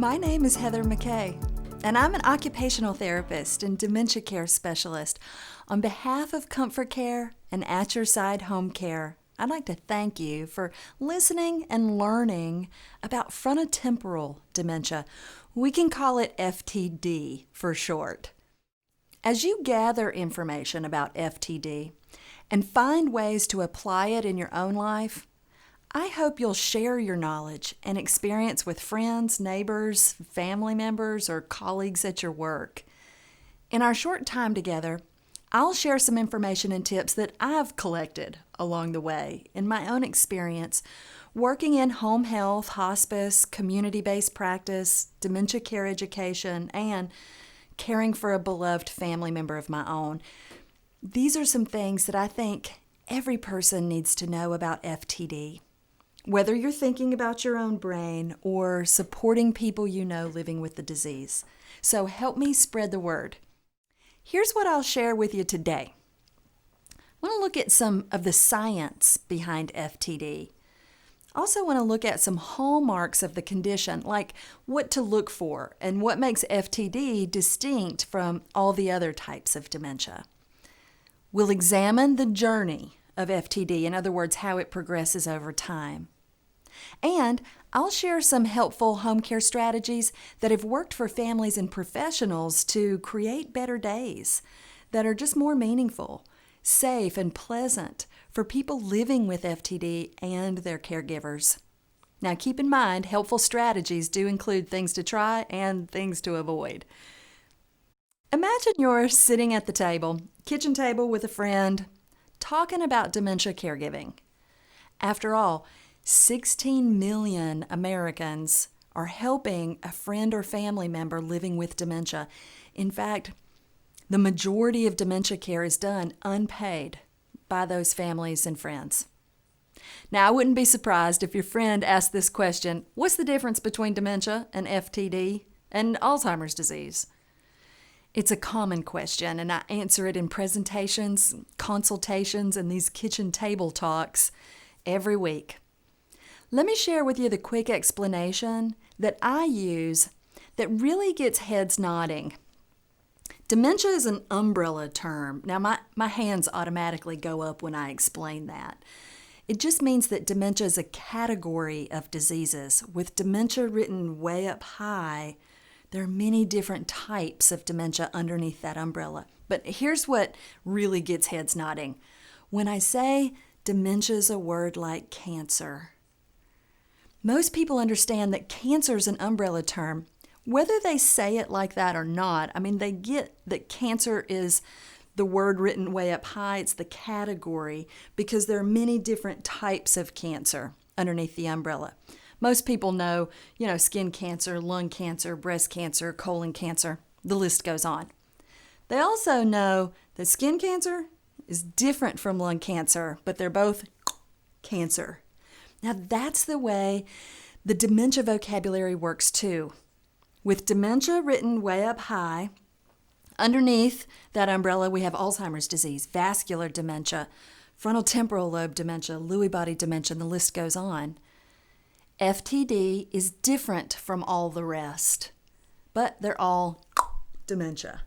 My name is Heather McKay, and I'm an occupational therapist and dementia care specialist. On behalf of ComForCare and At Your Side Home Care, I'd like to thank you for listening and learning about frontotemporal dementia. We can call it FTD for short. As you gather information about FTD and find ways to apply it in your own life, I hope you'll share your knowledge and experience with friends, neighbors, family members, or colleagues at your work. In our short time together, I'll share some information and tips that I've collected along the way in my own experience working in home health, hospice, community-based practice, dementia care education, and caring for a beloved family member of my own. These are some things that I think every person needs to know about FTD. Whether you're thinking about your own brain or supporting people you know living with the disease. So help me spread the word. Here's what I'll share with you today. I want to look at some of the science behind FTD. Also want to look at some hallmarks of the condition, like what to look for and what makes FTD distinct from all the other types of dementia. We'll examine the journey of FTD, in other words, how it progresses over time. And I'll share some helpful home care strategies that have worked for families and professionals to create better days that are just more meaningful, safe, and pleasant for people living with FTD and their caregivers. Now keep in mind, helpful strategies do include things to try and things to avoid. Imagine you're sitting at the kitchen table with a friend, talking about dementia caregiving. After all, 16 million Americans are helping a friend or family member living with dementia. In fact, the majority of dementia care is done unpaid by those families and friends. Now, I wouldn't be surprised if your friend asked this question, what's the difference between dementia and FTD and Alzheimer's disease? It's a common question, and I answer it in presentations, consultations, and these kitchen table talks every week. Let me share with you the quick explanation that I use that really gets heads nodding. Dementia is an umbrella term. Now, my hands automatically go up when I explain that. It just means that dementia is a category of diseases. With dementia written way up high, there are many different types of dementia underneath that umbrella. But here's what really gets heads nodding. When I say dementia is a word like cancer, most people understand that cancer is an umbrella term. Whether they say it like that or not, they get that cancer is the word written way up high. It's the category because there are many different types of cancer underneath the umbrella. Most people know, skin cancer, lung cancer, breast cancer, colon cancer. The list goes on. They also know that skin cancer is different from lung cancer, but they're both cancer. Now, that's the way the dementia vocabulary works too. With dementia written way up high, underneath that umbrella we have Alzheimer's disease, vascular dementia, frontotemporal lobe dementia, Lewy body dementia, and the list goes on. FTD is different from all the rest, but they're all dementia.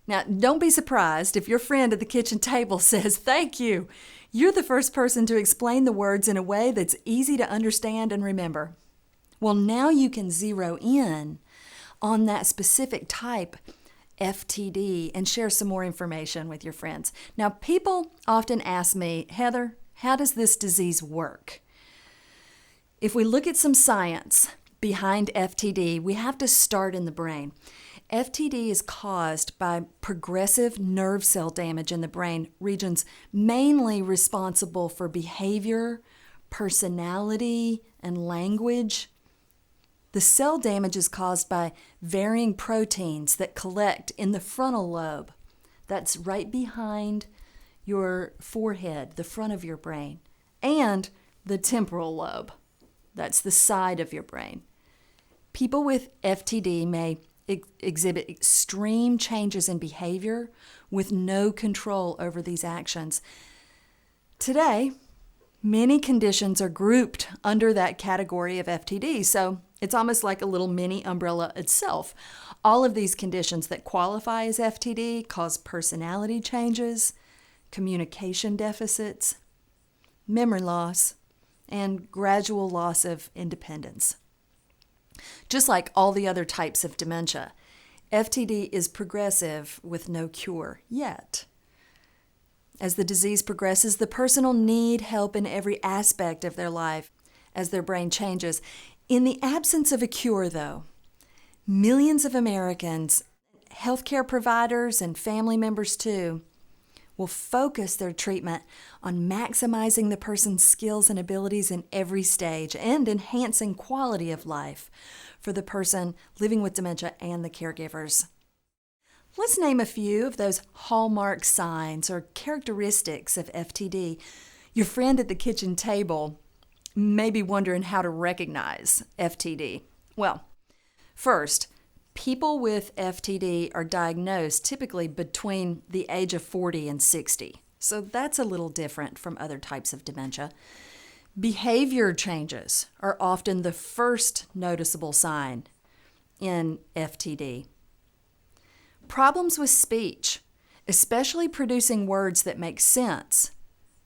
Now, don't be surprised if your friend at the kitchen table says, "Thank you. You're the first person to explain the words in a way that's easy to understand and remember." Well, now you can zero in on that specific type, FTD, and share some more information with your friends. Now, people often ask me, Heather, how does this disease work? If we look at some science behind FTD, we have to start in the brain. FTD is caused by progressive nerve cell damage in the brain regions mainly responsible for behavior, personality, and language. The cell damage is caused by varying proteins that collect in the frontal lobe. That's right behind your forehead, the front of your brain, and the temporal lobe. That's the side of your brain. People with FTD may exhibit extreme changes in behavior with no control over these actions. Today, many conditions are grouped under that category of FTD. So It's almost like a little mini umbrella itself. All of these conditions that qualify as FTD cause personality changes, communication deficits, memory loss, and gradual loss of independence. Just like all the other types of dementia, FTD is progressive with no cure yet. As the disease progresses, the person will need help in every aspect of their life as their brain changes. In the absence of a cure, though, millions of Americans, healthcare providers and family members too, will focus their treatment on maximizing the person's skills and abilities in every stage and enhancing quality of life for the person living with dementia and the caregivers. Let's name a few of those hallmark signs or characteristics of FTD. Your friend at the kitchen table may be wondering how to recognize FTD. Well, first, people with FTD are diagnosed typically between the age of 40 and 60. So that's a little different from other types of dementia. Behavior changes are often the first noticeable sign in FTD. Problems with speech, especially producing words that make sense,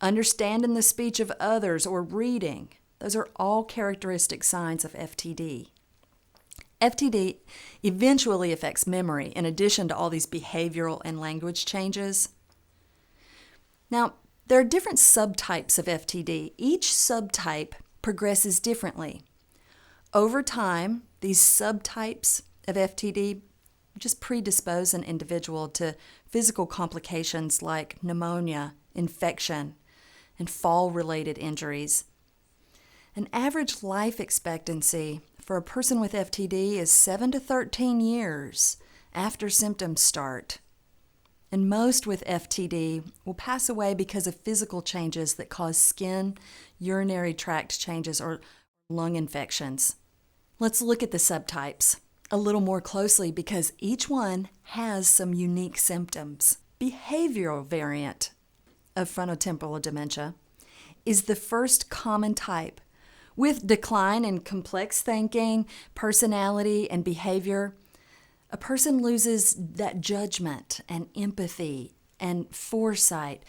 understanding the speech of others, or reading, those are all characteristic signs of FTD. FTD eventually affects memory in addition to all these behavioral and language changes. Now, there are different subtypes of FTD. Each subtype progresses differently. Over time, these subtypes of FTD just predispose an individual to physical complications like pneumonia, infection, and fall-related injuries. An average life expectancy for a person with FTD is 7 to 13 years after symptoms start. And most with FTD will pass away because of physical changes that cause skin, urinary tract changes, or lung infections. Let's look at the subtypes a little more closely because each one has some unique symptoms. Behavioral variant of frontotemporal dementia is the first common type. With decline in complex thinking, personality, and behavior, a person loses that judgment and empathy and foresight.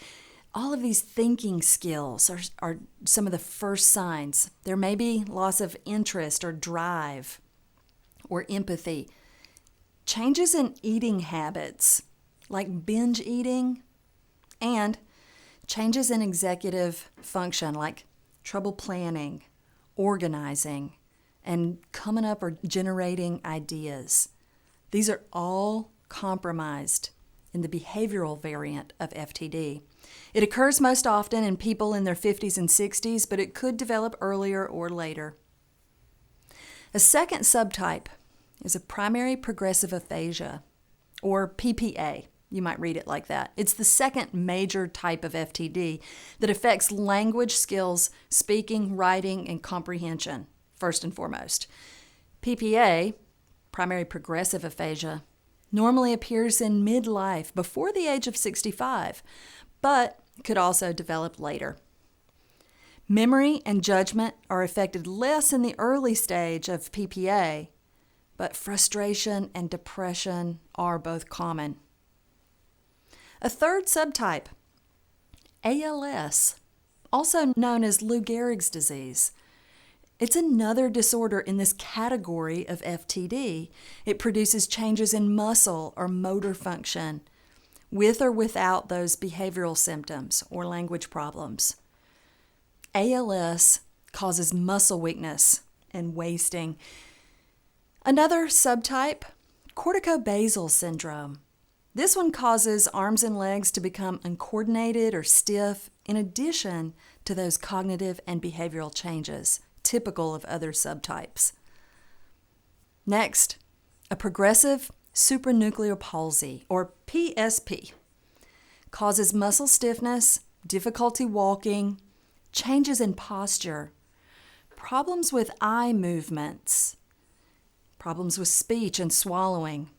All of these thinking skills are some of the first signs. There may be loss of interest or drive or empathy. Changes in eating habits, like binge eating, and changes in executive function, like trouble planning, organizing, and coming up or generating ideas. These are all compromised in the behavioral variant of FTD. It occurs most often in people in their 50s and 60s, but it could develop earlier or later. A second subtype is a primary progressive aphasia, or PPA. You might read it like that. It's the second major type of FTD that affects language skills, speaking, writing, and comprehension, first and foremost. PPA, primary progressive aphasia, normally appears in midlife before the age of 65, but could also develop later. Memory and judgment are affected less in the early stage of PPA, but frustration and depression are both common. A third subtype, ALS, also known as Lou Gehrig's disease. It's another disorder in this category of FTD. It produces changes in muscle or motor function, with or without those behavioral symptoms or language problems. ALS causes muscle weakness and wasting. Another subtype, corticobasal syndrome. This one causes arms and legs to become uncoordinated or stiff, in addition to those cognitive and behavioral changes typical of other subtypes. Next, a progressive supranuclear palsy, or PSP, causes muscle stiffness, difficulty walking, changes in posture, problems with eye movements, problems with speech and swallowing.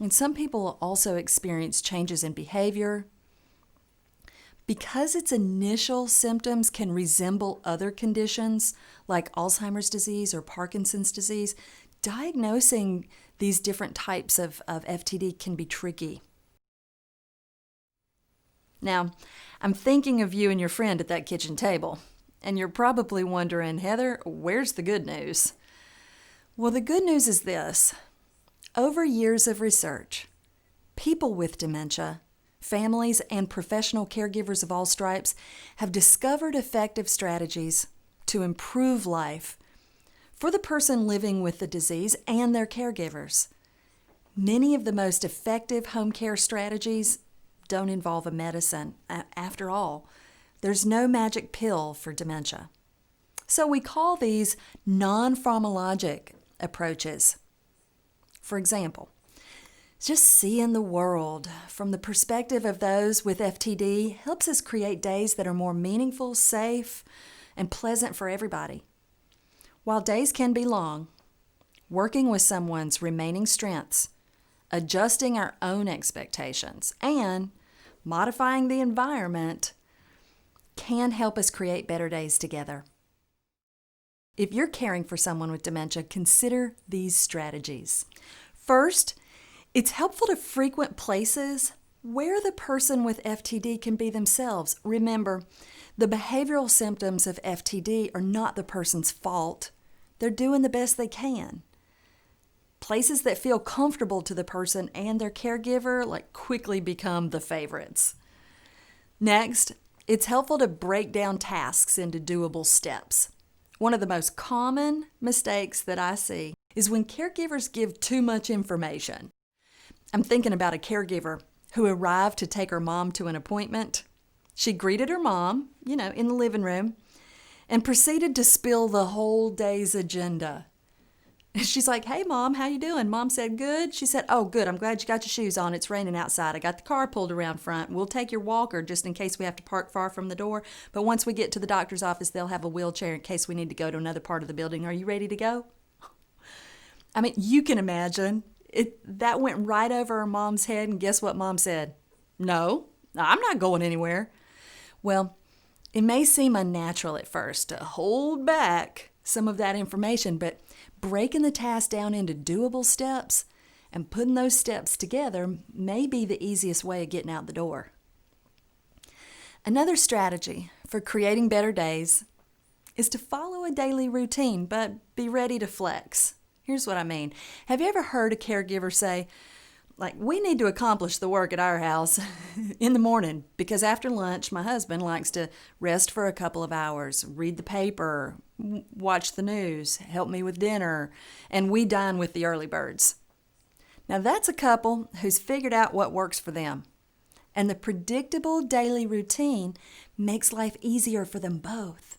And some people also experience changes in behavior, Because its initial symptoms can resemble other conditions like Alzheimer's disease or Parkinson's disease, diagnosing these different types of FTD can be tricky. Now, I'm thinking of you and your friend at that kitchen table, and you're probably wondering, Heather, where's the good news? Well, the good news is this. Over years of research, people with dementia, families, and professional caregivers of all stripes have discovered effective strategies to improve life for the person living with the disease and their caregivers. Many of the most effective home care strategies don't involve a medicine. After all, there's no magic pill for dementia. So we call these non-pharmacologic approaches. For example, just seeing the world from the perspective of those with FTD helps us create days that are more meaningful, safe, and pleasant for everybody. While days can be long, working with someone's remaining strengths, adjusting our own expectations, and modifying the environment can help us create better days together. If you're caring for someone with dementia, consider these strategies. First, it's helpful to frequent places where the person with FTD can be themselves. Remember, the behavioral symptoms of FTD are not the person's fault. They're doing the best they can. Places that feel comfortable to the person and their caregiver quickly become the favorites. Next, it's helpful to break down tasks into doable steps. One of the most common mistakes that I see is when caregivers give too much information. I'm thinking about a caregiver who arrived to take her mom to an appointment. She greeted her mom, in the living room, and proceeded to spill the whole day's agenda. She's like, "Hey, Mom, how you doing?" Mom said, "Good." She said, "Oh, good. I'm glad you got your shoes on. It's raining outside. I got the car pulled around front. We'll take your walker just in case we have to park far from the door. But once we get to the doctor's office, they'll have a wheelchair in case we need to go to another part of the building. Are you ready to go?" I mean, you can imagine. That went right over her mom's head, and guess what Mom said? "No, I'm not going anywhere." Well, it may seem unnatural at first to hold back some of that information, but breaking the task down into doable steps and putting those steps together may be the easiest way of getting out the door. Another strategy for creating better days is to follow a daily routine, but be ready to flex. Here's what I mean. Have you ever heard a caregiver say, "We need to accomplish the work at our house in the morning because after lunch, my husband likes to rest for a couple of hours, read the paper, watch the news, help me with dinner, and we dine with the early birds." Now that's a couple who's figured out what works for them. And the predictable daily routine makes life easier for them both.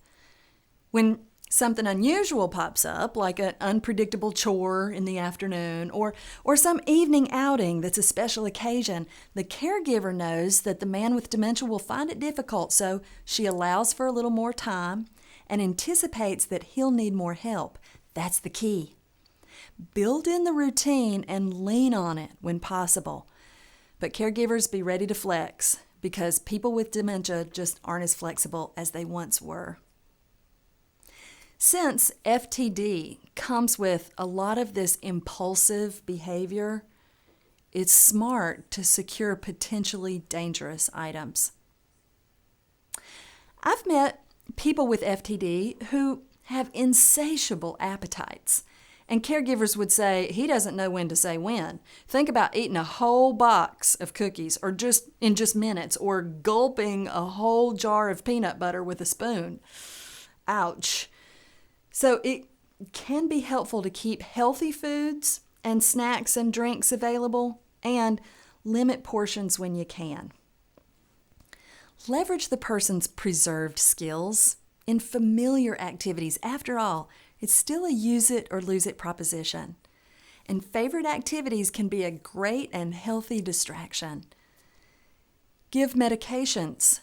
When something unusual pops up, like an unpredictable chore in the afternoon or some evening outing that's a special occasion, the caregiver knows that the man with dementia will find it difficult, so she allows for a little more time and anticipates that he'll need more help. That's the key. Build in the routine and lean on it when possible. But caregivers, be ready to flex because people with dementia just aren't as flexible as they once were. Since FTD comes with a lot of this impulsive behavior, it's smart to secure potentially dangerous items. I've met people with FTD who have insatiable appetites, and caregivers would say, "He doesn't know when to say when." Think about eating a whole box of cookies or just minutes, or gulping a whole jar of peanut butter with a spoon. Ouch. So it can be helpful to keep healthy foods and snacks and drinks available and limit portions when you can. Leverage the person's preserved skills in familiar activities. After all, it's still a use it or lose it proposition. And favorite activities can be a great and healthy distraction. Give medications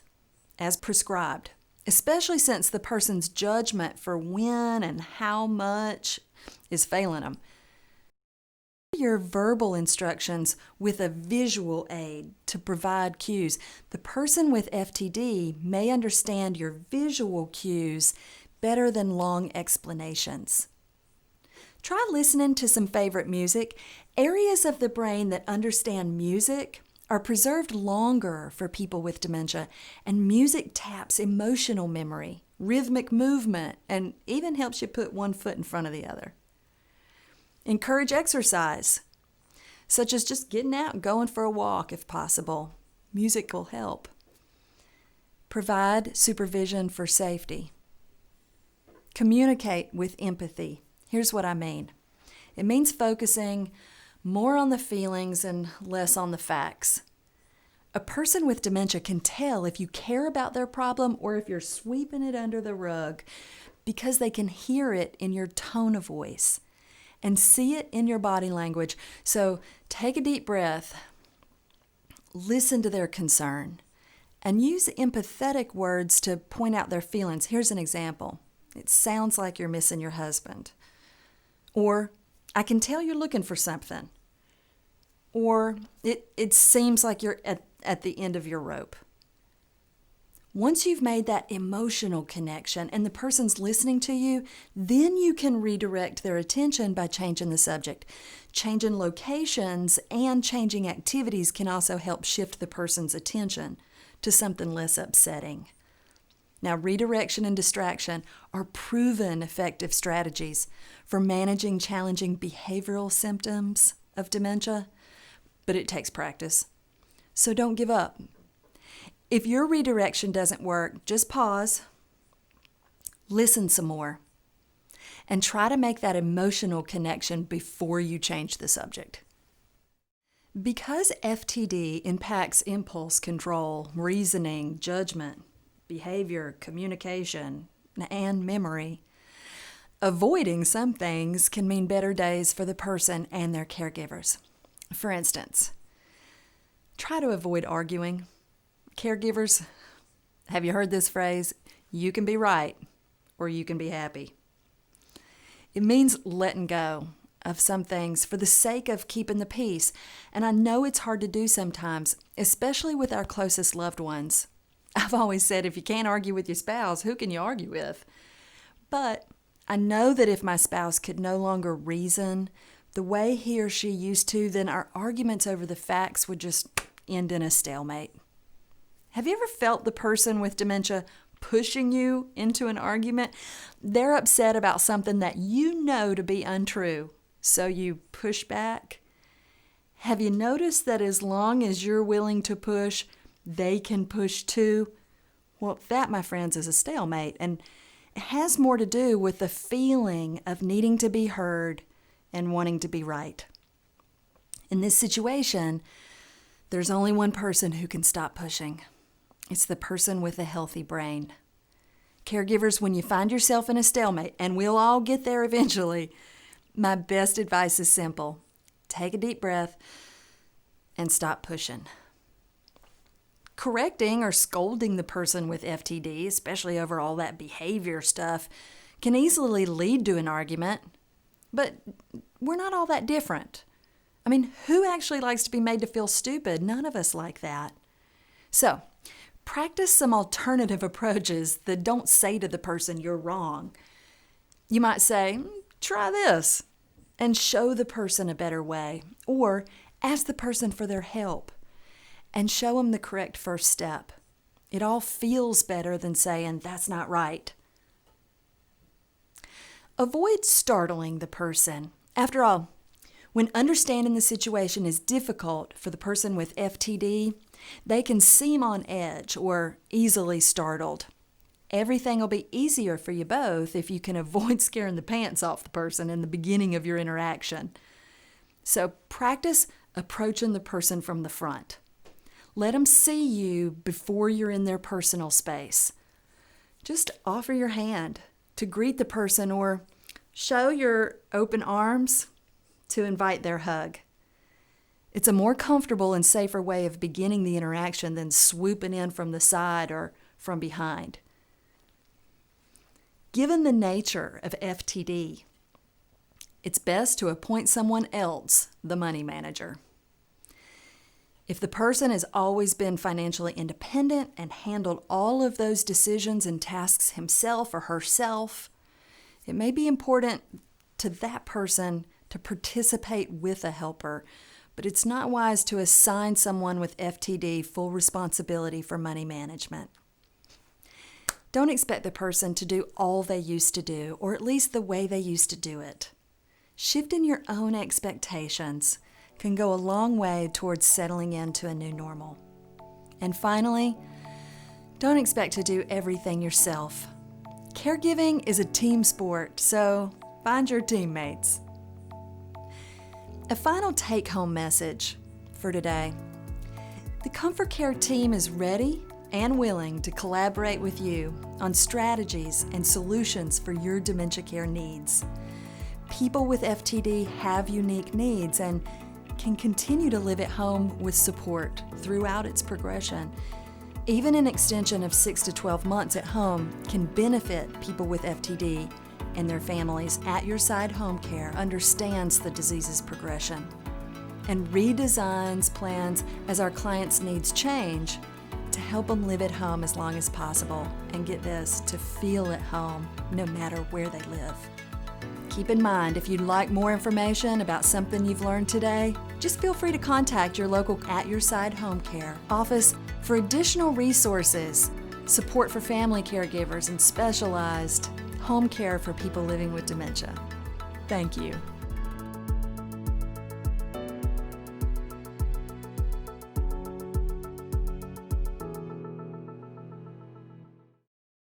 as prescribed, especially since the person's judgment for when and how much is failing them. your verbal instructions with a visual aid to provide cues. The person with FTD may understand your visual cues better than long explanations. Try listening to some favorite music. Areas of the brain that understand music are preserved longer for people with dementia, and music taps emotional memory, rhythmic movement, and even helps you put one foot in front of the other. Encourage exercise, such as just getting out and going for a walk if possible. Music will help. Provide supervision for safety. Communicate with empathy. Here's what I mean. It means focusing more on the feelings and less on the facts. A person with dementia can tell if you care about their problem or if you're sweeping it under the rug because they can hear it in your tone of voice and see it in your body language. So take a deep breath, listen to their concern, and use empathetic words to point out their feelings. Here's an example. It sounds like you're missing your husband. Or, I can tell you're looking for something. Or, it seems like you're at the end of your rope. Once you've made that emotional connection and the person's listening to you, then you can redirect their attention by changing the subject. Changing locations and changing activities can also help shift the person's attention to something less upsetting. Now, redirection and distraction are proven effective strategies for managing challenging behavioral symptoms of dementia, but it takes practice. So don't give up. If your redirection doesn't work, just pause, listen some more, and try to make that emotional connection before you change the subject. Because FTD impacts impulse control, reasoning, judgment, behavior, communication, and memory, avoiding some things can mean better days for the person and their caregivers. For instance, try to avoid arguing. Caregivers, have you heard this phrase? You can be right or you can be happy. It means letting go of some things for the sake of keeping the peace. And I know it's hard to do sometimes, especially with our closest loved ones. I've always said if you can't argue with your spouse, who can you argue with? But I know that if my spouse could no longer reason the way he or she used to, then our arguments over the facts would just end in a stalemate. Have you ever felt the person with dementia pushing you into an argument? They're upset about something that you know to be untrue, so you push back. Have you noticed that as long as you're willing to push, they can push too? Well, that, my friends, is a stalemate, and it has more to do with the feeling of needing to be heard and wanting to be right. In this situation, there's only one person who can stop pushing. It's the person with a healthy brain. Caregivers, when you find yourself in a stalemate, and we'll all get there eventually, my best advice is simple. Take a deep breath and stop pushing. Correcting or scolding the person with FTD, especially over all that behavior stuff, can easily lead to an argument, but we're not all that different. I mean, who actually likes to be made to feel stupid? None of us like that. So, practice some alternative approaches that don't say to the person you're wrong. You might say, try this, and show the person a better way, or ask the person for their help and show them the correct first step. It all feels better than saying, that's not right. Avoid startling the person. After all, when understanding the situation is difficult for the person with FTD, they can seem on edge or easily startled. Everything will be easier for you both if you can avoid scaring the pants off the person in the beginning of your interaction. So practice approaching the person from the front. Let them see you before you're in their personal space. Just offer your hand to greet the person or show your open arms to invite their hug. It's a more comfortable and safer way of beginning the interaction than swooping in from the side or from behind. Given the nature of FTD, it's best to appoint someone else the money manager. If the person has always been financially independent and handled all of those decisions and tasks himself or herself, it may be important to that person to participate with a helper, but it's not wise to assign someone with FTD full responsibility for money management. Don't expect the person to do all they used to do, or at least the way they used to do it. Shifting your own expectations can go a long way towards settling into a new normal. And finally, don't expect to do everything yourself. Caregiving is a team sport, so find your teammates. A final take-home message for today. The ComForCare team is ready and willing to collaborate with you on strategies and solutions for your dementia care needs. People with FTD have unique needs and can continue to live at home with support throughout its progression. Even an extension of 6 to 12 months at home can benefit people with FTD, and their families. At Your Side Home Care understands the disease's progression and redesigns plans as our clients' needs change to help them live at home as long as possible and get this, to feel at home no matter where they live. Keep in mind, if you'd like more information about something you've learned today, just feel free to contact your local At Your Side Home Care office for additional resources, support for family caregivers, and specialized home care for people living with dementia. Thank you.